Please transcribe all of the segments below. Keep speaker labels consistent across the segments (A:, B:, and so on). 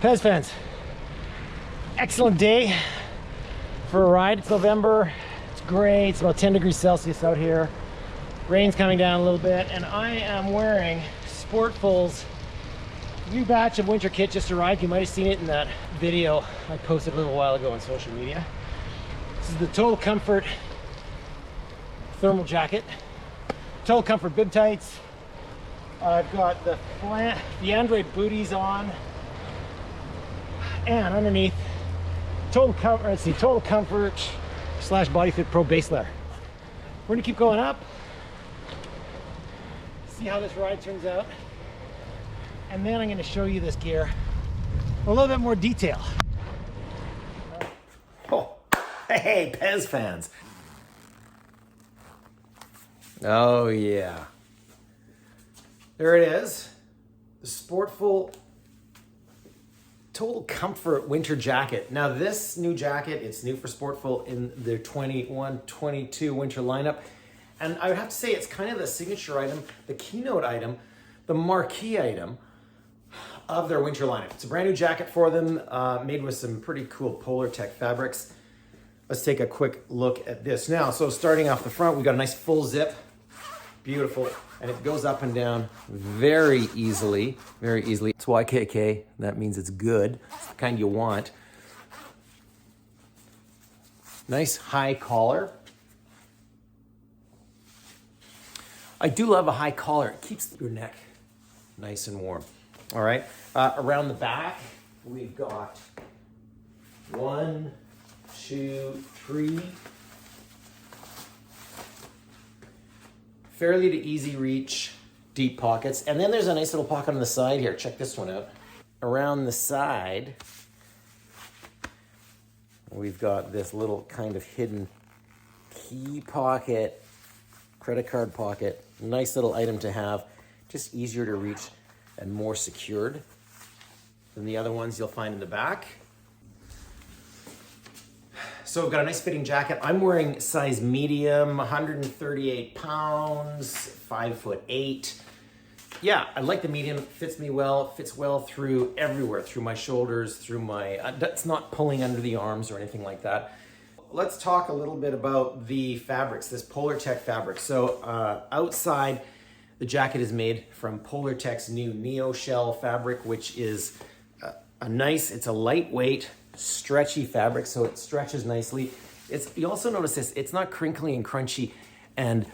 A: Pez fans, excellent day for a ride. It's November, it's great, it's about 10 degrees Celsius out here. Rain's coming down a little bit, and I am wearing Sportful's new batch of winter kit just arrived. You might have seen it in that video I posted a little while ago on social media. This is the Total Comfort thermal jacket. Total Comfort Bibtights. I've got the Android booties on, and underneath Total Comfort / BodyFit Pro Baselayer. We're gonna keep going up, see how this ride turns out, and then I'm gonna show you this gear in a little bit more detail.
B: Oh, hey, Pez fans. Oh yeah. There it is. The Sportful Total Comfort winter jacket. Now this new jacket, it's new for Sportful in their 21-22 winter lineup. And I would have to say it's kind of the signature item, the keynote item, the marquee item of their winter lineup. It's a brand new jacket for them, made with some pretty cool Polar Tech fabrics. Let's take a quick look at this now. So starting off the front, we got a nice full zip, beautiful, and it goes up and down very easily, very easily. It's YKK, that means it's good. It's the kind you want. Nice high collar. I do love a high collar. It keeps your neck nice and warm. All right, around the back, we've got 1, 2, 3. Fairly to easy reach, deep pockets. And then there's a nice little pocket on the side here. Check this one out. Around the side, we've got this little kind of hidden key pocket, credit card pocket. Nice little item to have. Just easier to reach and more secured than the other ones you'll find in the back. So I've got a nice fitting jacket. I'm wearing size medium, 138 pounds, 5'8". Yeah, I like the medium. It fits me well. It fits well through everywhere, through my shoulders, through my, it's not pulling under the arms or anything like that. Let's talk a little bit about the fabrics, this Polar Tech fabric. So outside, the jacket is made from Polar Tech's new Neo Shell fabric, which is it's a lightweight, stretchy fabric, so it stretches nicely. You also notice this, it's not crinkly and crunchy and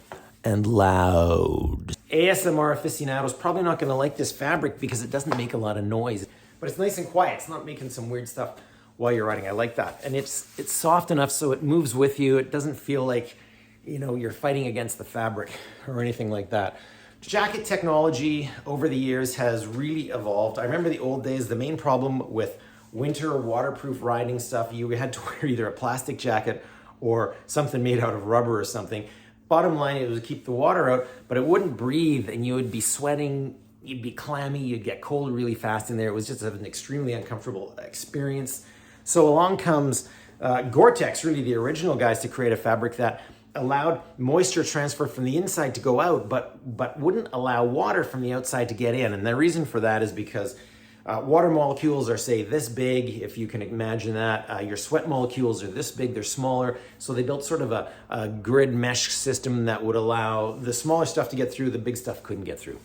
B: loud. ASMR aficionados probably not gonna like this fabric because it doesn't make a lot of noise, but it's nice and quiet. It's not making some weird stuff while you're riding. I like that. And it's soft enough so it moves with you. It doesn't feel like, you're fighting against the fabric or anything like that. Jacket technology over the years has really evolved. I remember the old days, the main problem with winter waterproof riding stuff, you had to wear either a plastic jacket or something made out of rubber or something. Bottom line, it would keep the water out, but it wouldn't breathe and you would be sweating, you'd be clammy, you'd get cold really fast in there. It was just an extremely uncomfortable experience. So along comes Gore-Tex, really the original guys to create a fabric that allowed moisture transfer from the inside to go out, but wouldn't allow water from the outside to get in. And the reason for that is because water molecules are, say, this big, if you can imagine that. Your sweat molecules are this big, they're smaller. So they built sort of a grid mesh system that would allow the smaller stuff to get through, the big stuff couldn't get through.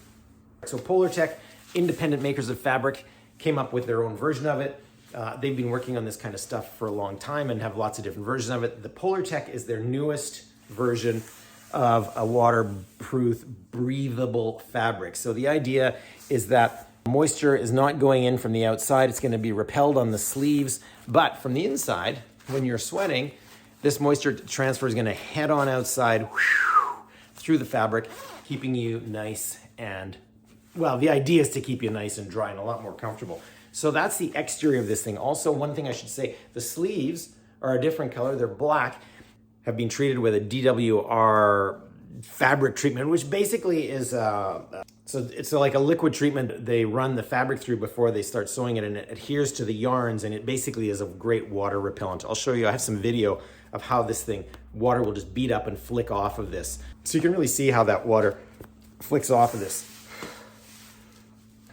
B: So Polar Tech, independent makers of fabric, came up with their own version of it. They've been working on this kind of stuff for a long time and have lots of different versions of it. The Polar Tech is their newest version of a waterproof, breathable fabric. So the idea is that moisture is not going in from the outside. It's going to be repelled on the sleeves, but from the inside, when you're sweating, this moisture transfer is going to head on outside through the fabric, keeping you nice and, well, the idea is to keep you nice and dry and a lot more comfortable. So that's the exterior of this thing. Also, one thing I should say, the sleeves are a different color. They're black, have been treated with a DWR fabric treatment, which basically is, so it's like a liquid treatment they run the fabric through before they start sewing it, and it adheres to the yarns, and it basically is a great water repellent. I'll show you, I have some video of how this thing, water will just beat up and flick off of this. So you can really see how that water flicks off of this.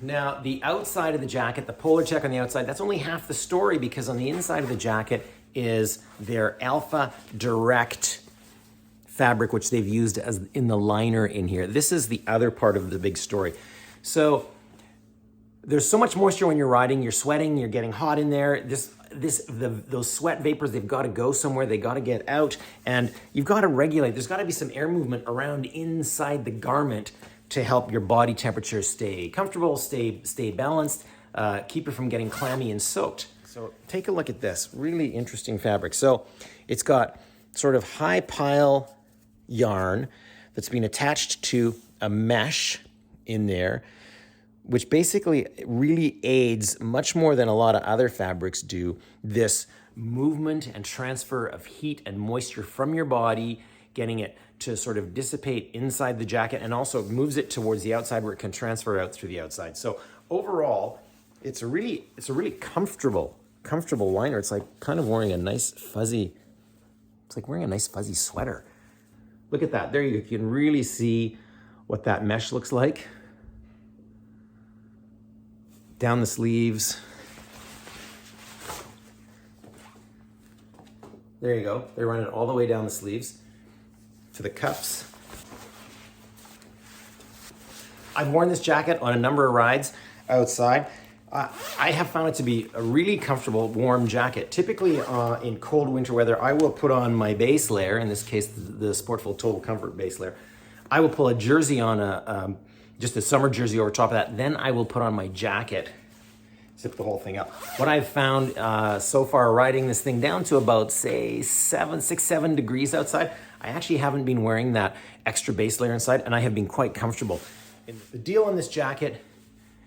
B: Now, the outside of the jacket, the Polar Check on the outside, that's only half the story, because on the inside of the jacket is their Alpha Direct fabric, which they've used as in the liner in here. This is the other part of the big story. So there's so much moisture when you're riding, you're sweating, you're getting hot in there. Those sweat vapors, they've got to go somewhere, they got to get out, and you've got to regulate. There's got to be some air movement around inside the garment to help your body temperature stay comfortable, stay balanced, keep it from getting clammy and soaked. So take a look at this, really interesting fabric. So it's got sort of high pile yarn that's been attached to a mesh in there, which basically really aids much more than a lot of other fabrics do this movement and transfer of heat and moisture from your body, getting it to sort of dissipate inside the jacket, and also moves it towards the outside where it can transfer out through the outside. So overall, it's a really comfortable liner. It's like kind of wearing a nice fuzzy, it's like wearing a nice fuzzy sweater. Look at that. There you can really see what that mesh looks like. Down the sleeves. There you go. They run it all the way down the sleeves to the cuffs. I've worn this jacket on a number of rides outside. I have found it to be a really comfortable, warm jacket. Typically in cold winter weather, I will put on my base layer, in this case, the Sportful Total Comfort base layer. I will pull a jersey on, just a summer jersey over top of that. Then I will put on my jacket, zip the whole thing up. What I've found so far riding this thing down to about, say, 6, 7 degrees outside, I actually haven't been wearing that extra base layer inside, and I have been quite comfortable. The deal on this jacket,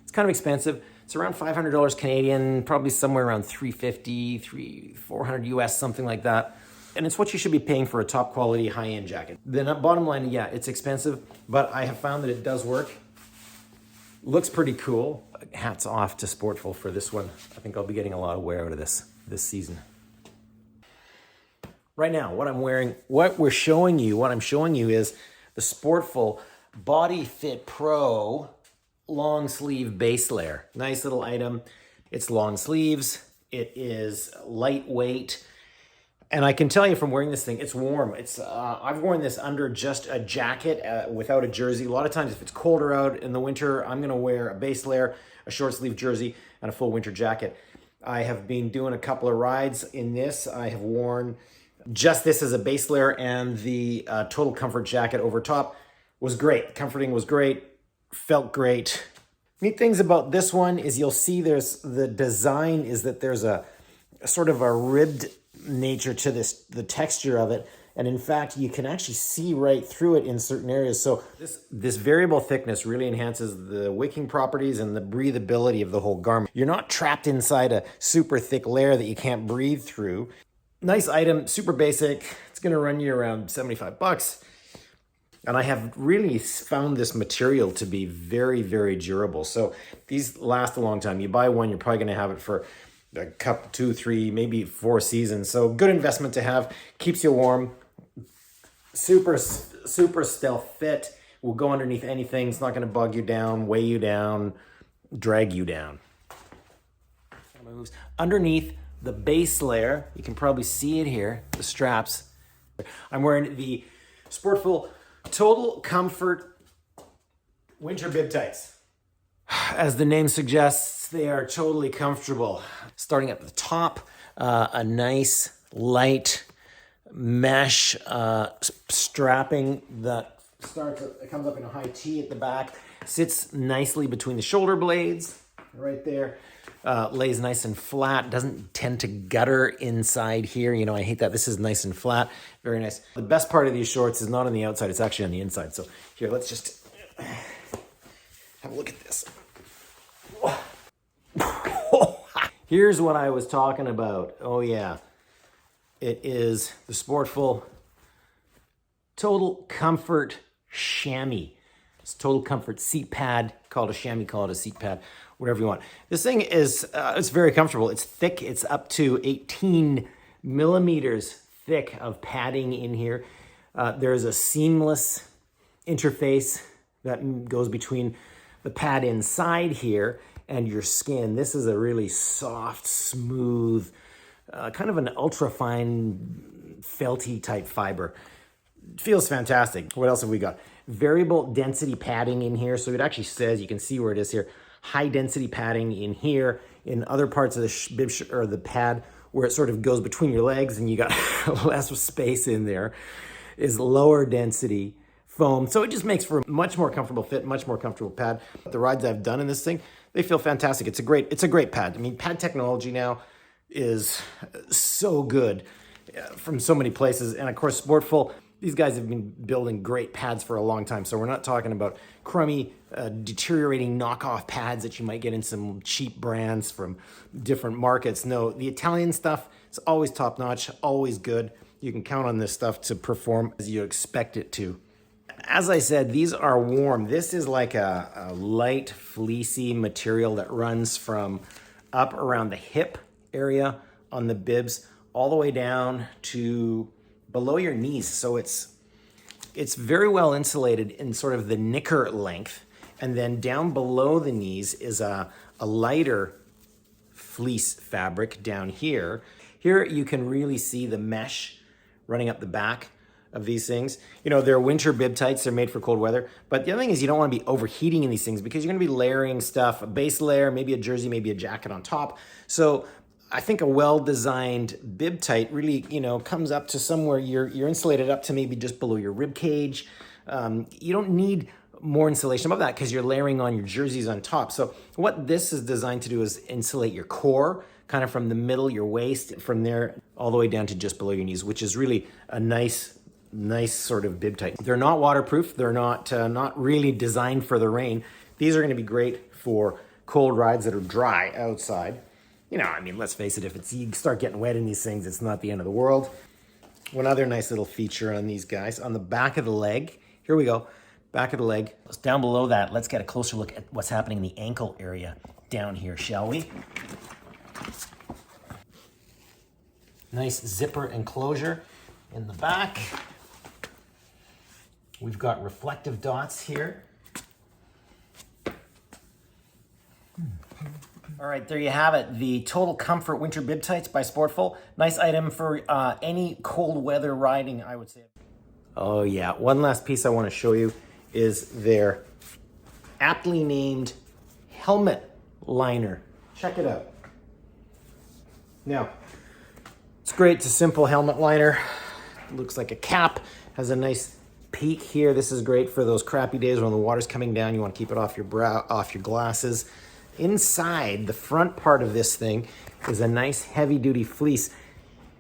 B: it's kind of expensive. It's around $500 Canadian, probably somewhere around $350, $400 US, something like that. And it's what you should be paying for a top quality high-end jacket. The bottom line, yeah, it's expensive, but I have found that it does work. Looks pretty cool. Hats off to Sportful for this one. I think I'll be getting a lot of wear out of this season. Right now, what I'm showing you is the Sportful BodyFit Pro long sleeve base layer. Nice little item. It's long sleeves. It is lightweight. And I can tell you from wearing this thing, it's warm. I've worn this under just a jacket without a jersey. A lot of times if it's colder out in the winter, I'm gonna wear a base layer, a short sleeve jersey, and a full winter jacket. I have been doing a couple of rides in this. I have worn just this as a base layer, and the Total Comfort jacket over top was great. Comforting was great, felt great. Neat things about this one is you'll see the design is that there's a sort of a ribbed nature to the texture of it, and in fact you can actually see right through it in certain areas. So this variable thickness really enhances the wicking properties and the breathability of the whole garment. You're not trapped inside a super thick layer that you can't breathe through. Nice item, super basic. It's gonna run you around $75, and I have really found this material to be very, very durable. So these last a long time. You buy one, you're probably gonna have it for a couple, 2, 3, maybe 4 seasons. So good investment to have. Keeps you warm. Super stealth fit. Will go underneath anything. It's not going to bug you down, weigh you down, drag you down. Moves underneath the base layer. You can probably see it here. The straps. I'm wearing the Sportful Total Comfort Winter Bibtights. As the name suggests, they are totally comfortable. Starting at the top, a nice light mesh strapping that it comes up in a high T at the back, sits nicely between the shoulder blades, right there. Lays nice and flat, doesn't tend to gutter inside here. You know, I hate that. This is nice and flat, very nice. The best part of these shorts is not on the outside, it's actually on the inside. So here, let's just have a look at this. Here's what I was talking about. Oh yeah, it is the Sportful Total Comfort Chamois. It's Total Comfort seat pad. Call it a chamois, call it a seat pad, whatever you want. This thing is, it's very comfortable. It's thick. It's up to 18 millimeters thick of padding in here. There's a seamless interface that goes between the pad inside here and your skin. This is a really soft, smooth, kind of an ultra fine felty type fiber. Feels fantastic. What else have we got? Variable density padding in here. So it actually says, you can see where it is here, high density padding in here, in other parts of the bib or the pad where it sort of goes between your legs and you got less space in there, is lower density foam. So it just makes for a much more comfortable fit, much more comfortable pad. The rides I've done in this thing, they feel fantastic. It's a great pad. I mean, pad technology now is so good from so many places. And of course, Sportful, these guys have been building great pads for a long time. So we're not talking about crummy, deteriorating knockoff pads that you might get in some cheap brands from different markets. No, the Italian stuff is always top notch, always good. You can count on this stuff to perform as you expect it to. As I said, these are warm. This is like a light, fleecy material that runs from up around the hip area on the bibs all the way down to below your knees. So it's very well insulated in sort of the knicker length. And then down below the knees is a lighter fleece fabric down here. Here you can really see the mesh running up the back of these things. You know, they're winter Bibtights, they're made for cold weather. But the other thing is you don't want to be overheating in these things because you're going to be layering stuff, a base layer, maybe a jersey, maybe a jacket on top. So I think a well-designed Bibtight really, you know, comes up to somewhere you're insulated up to maybe just below your rib cage. You don't need more insulation above that because you're layering on your jerseys on top. So what this is designed to do is insulate your core, kind of from the middle, your waist, from there all the way down to just below your knees, which is really a nice sort of Bibtight. They're not waterproof. They're not really designed for the rain. These are going to be great for cold rides that are dry outside. You know, I mean, let's face it, if you start getting wet in these things, it's not the end of the world. One other nice little feature on these guys, on the back of the leg, here we go, back of the leg. Down below that, let's get a closer look at what's happening in the ankle area down here, shall we? Nice zipper enclosure in the back. We've got reflective dots here. All right, there you have it. The Total Comfort Winter Bibtights by Sportful. Nice item for any cold weather riding, I would say. Oh yeah, one last piece I want to show you is their aptly named helmet liner. Check it out. Now, it's great. It's a simple helmet liner. It looks like a cap. Has a nice peak here. This is great for those crappy days when the water's coming down. You want to keep it off your brow, off your glasses. Inside, the front part of this thing is a nice heavy-duty fleece.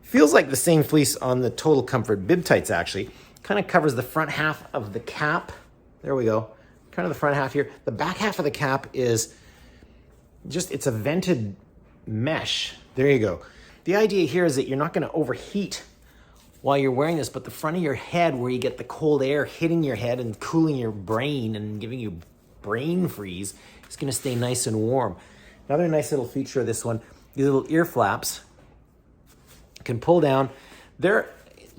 B: Feels like the same fleece on the Total Comfort Bibtights, actually. Kind of covers the front half of the cap. There we go. Kind of the front half here. The back half of the cap is just, it's a vented mesh. There you go. The idea here is that you're not going to overheat while you're wearing this, but the front of your head where you get the cold air hitting your head and cooling your brain and giving you brain freeze, it's going to stay nice and warm. Another nice little feature of this one, these little ear flaps can pull down. They're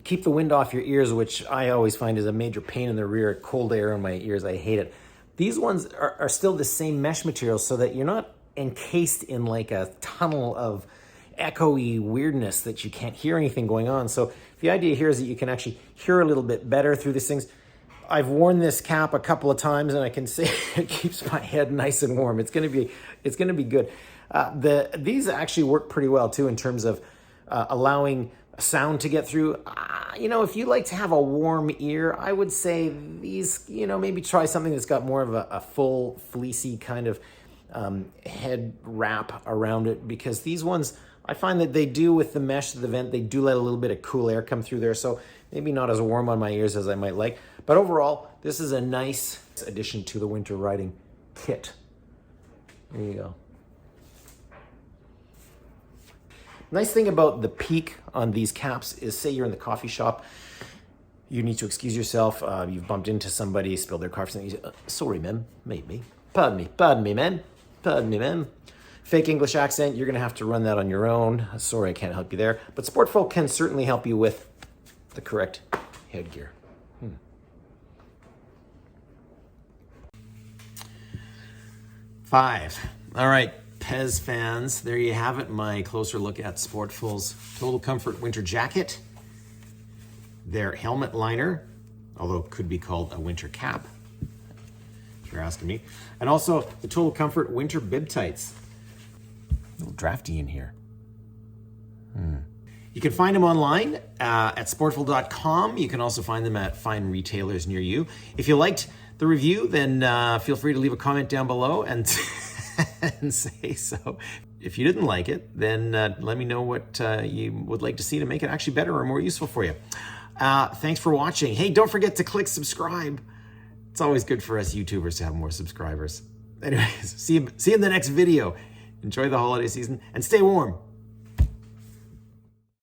B: keep the wind off your ears, which I always find is a major pain in the rear. Cold air in my ears, I hate it. These ones are still the same mesh material so that you're not encased in like a tunnel of echoey weirdness that you can't hear anything going on. So the idea here is that you can actually hear a little bit better through these things. I've worn this cap a couple of times and I can say it keeps my head nice and warm. It's gonna be good. These actually work pretty well too in terms of allowing sound to get through. You know, if you like to have a warm ear, I would say these, you know, maybe try something that's got more of a full fleecy kind of head wrap around it, because these ones, I find that they do, with the mesh of the vent, they do let a little bit of cool air come through there. So maybe not as warm on my ears as I might like. But overall, this is a nice addition to the winter riding kit. There you go. Nice thing about the peak on these caps is, say you're in the coffee shop, you need to excuse yourself, you've bumped into somebody, spilled their coffee, you say, sorry, ma'am, maybe. Pardon me, man. Pardon me, ma'am. Fake English accent, you're gonna have to run that on your own. Sorry, I can't help you there. But Sportful can certainly help you with the correct headgear. 5. All right, Pez fans, there you have it. My closer look at Sportful's Total Comfort winter jacket. Their helmet liner, although it could be called a winter cap, if you're asking me. And also the Total Comfort winter Bibtights. A little drafty in here. You can find them online at sportful.com. You can also find them at fine retailers near you. If you liked the review, then feel free to leave a comment down below and, and say so. If you didn't like it, then let me know what you would like to see to make it actually better or more useful for you. Thanks for watching. Hey, don't forget to click subscribe. It's always good for us YouTubers to have more subscribers. Anyways, see you in the next video. Enjoy the holiday season and stay warm.